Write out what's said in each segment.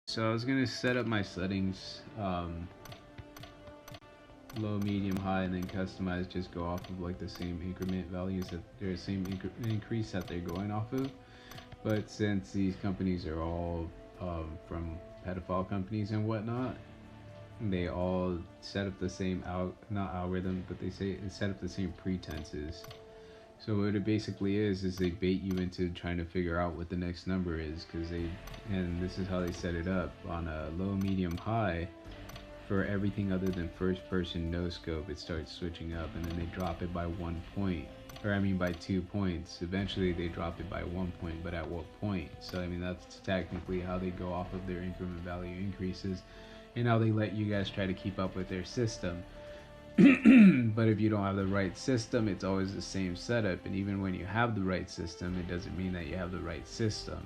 So I was gonna set up my settings, low, medium, high, and then customize. Just go off of like the same increment values that they're the same increase that they're going off of. But since these companies are all from pedophile companies and whatnot, they all set up the same not algorithm, but they set up the same pretenses. So what it basically is they bait you into trying to figure out what the next number is, and this is how they set it up on a low, medium, high. For everything other than first person no scope, it starts switching up, and then they drop it by 1 point, or I mean by 2 points. Eventually they drop it by 1 point, but at what point? So I mean, that's technically how they go off of their increment value increases, and how they let you guys try to keep up with their system. But if you don't have the right system, it's always the same setup. And even when you have the right system, it doesn't mean that you have the right system.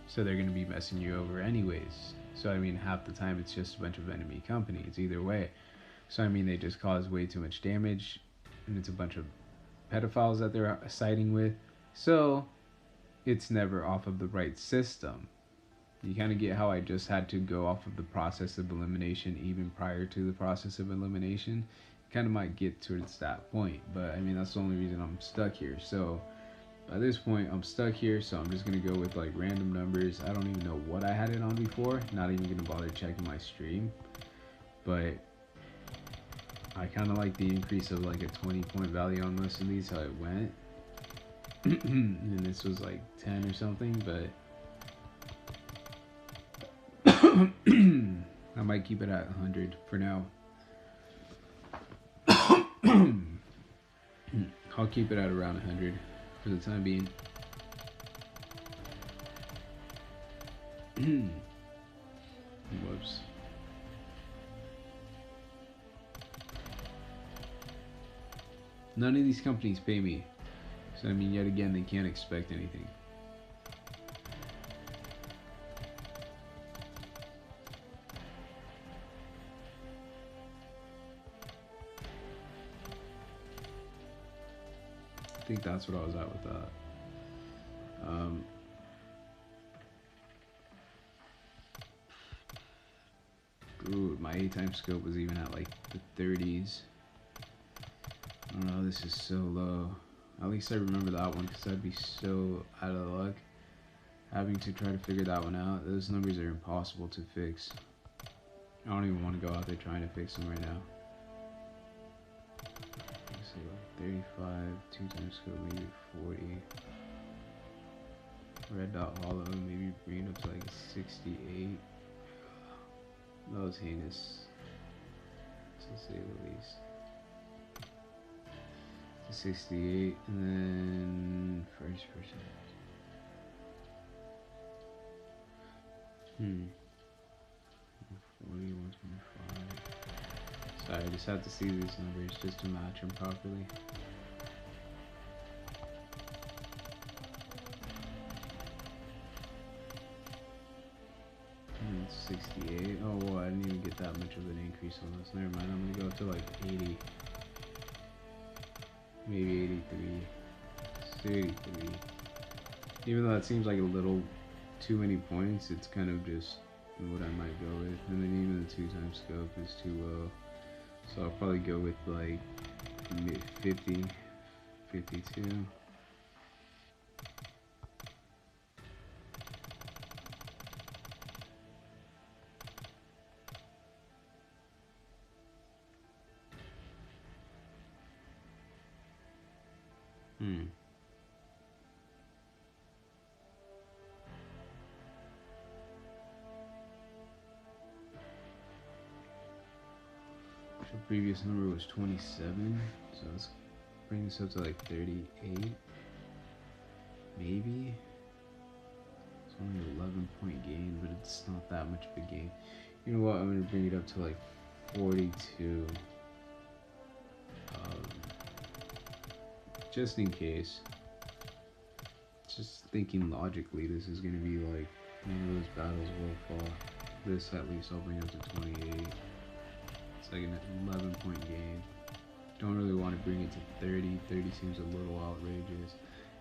So they're going to be messing you over anyways. So I mean, half the time it's just a bunch of enemy companies either way. So I mean, they just cause way too much damage, and it's a bunch of pedophiles that they're siding with. So it's never off of the right system. You kind of get how I just had to go off of the process of elimination even prior to the process of elimination. Kind of might get towards that point, but I mean, that's the only reason I'm stuck here. So by this point I'm stuck here, so I'm just gonna go with like random numbers. I don't even know what I had it on before, not even gonna bother checking my stream, but I kind of like the increase of like a 20-point value on most of these, how it went. And this was like 10 or something, but I might keep it at 100 for now. I'll keep it at around 100 for the time being. Whoops. None of these companies pay me, so I mean, yet again, they can't expect anything. I think that's what I was at with that. Ooh, my A-time scope was even at like the 30s. I don't know, this is so low. At least I remember that one, because I'd be so out of luck having to try to figure that one out. Those numbers are impossible to fix. I don't even want to go out there trying to fix them right now. Let's see, like 35, 2 times scope, maybe 40. Red dot hollow, maybe bring it up to like 68. That was heinous, to say the least. 68, and then first person. 40, 125. Sorry, I just have to see these numbers just to match them properly. 68. Oh, well, I didn't even get that much of an increase on this. Never mind, I'm gonna go up to like 80. Maybe 83. 83. Even though that seems like a little too many points, it's kind of just what I might go with. And then even the 2 times scope is too low. So I'll probably go with like 50, 52. The previous number was 27, so let's bring this up to like 38. Maybe. It's only an 11-point gain, but it's not that much of a gain. You know what? I'm gonna bring it up to like 42. Just in case. Just thinking logically, this is gonna be like one of those battles will fall. This at least I'll bring up to 28. It's like an 11-point gain. Don't really want to bring it to 30. 30 seems a little outrageous.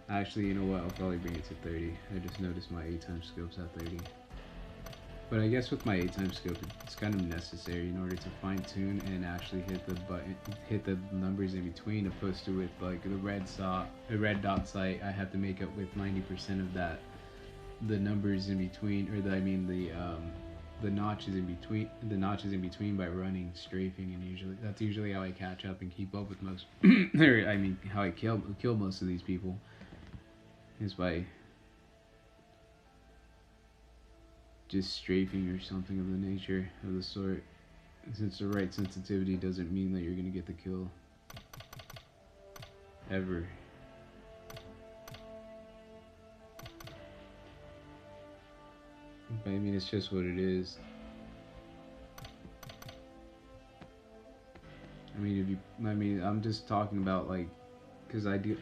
Actually, you know what? I'll probably bring it to 30. I just noticed my A-time scope's at 30. But I guess with my 8x scope, it's kind of necessary in order to fine tune and actually hit the button, hit the numbers in between, opposed to with like the red dot sight, I have to make up with 90% of that, the numbers in between, or the notches in between by running strafing, and that's usually how I catch up and keep up with most, or I mean how I kill most of these people, is by just strafing or something of the nature of the sort. Since the right sensitivity doesn't mean that you're gonna get the kill ever. But I mean, it's just what it is. I mean, I'm just talking about like, because I do,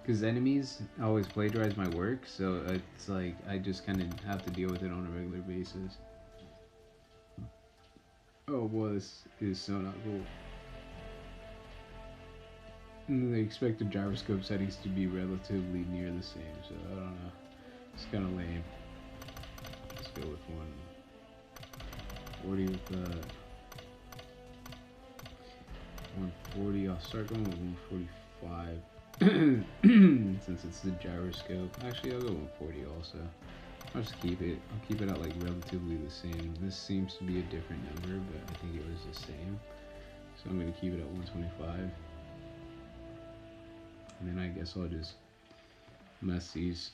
because enemies always plagiarize my work, so it's like I just kind of have to deal with it on a regular basis. Oh boy, this is so not cool. And they expect the gyroscope settings to be relatively near the same, so I don't know. It's kind of lame. Let's go with 140 with 140. I'll start going with 145 since it's the gyroscope. Actually, I'll go 140 also. I'll just keep it. I'll keep it at like relatively the same. This seems to be a different number, but I think it was the same. So I'm gonna keep it at 125. And then I guess I'll just mess these,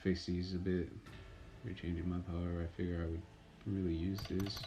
fix these a bit. We're changing my power. I figure I would really use this.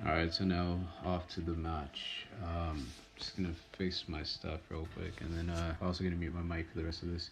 Alright, so now off to the match. Just gonna fix my stuff real quick, and then also gonna mute my mic for the rest of this.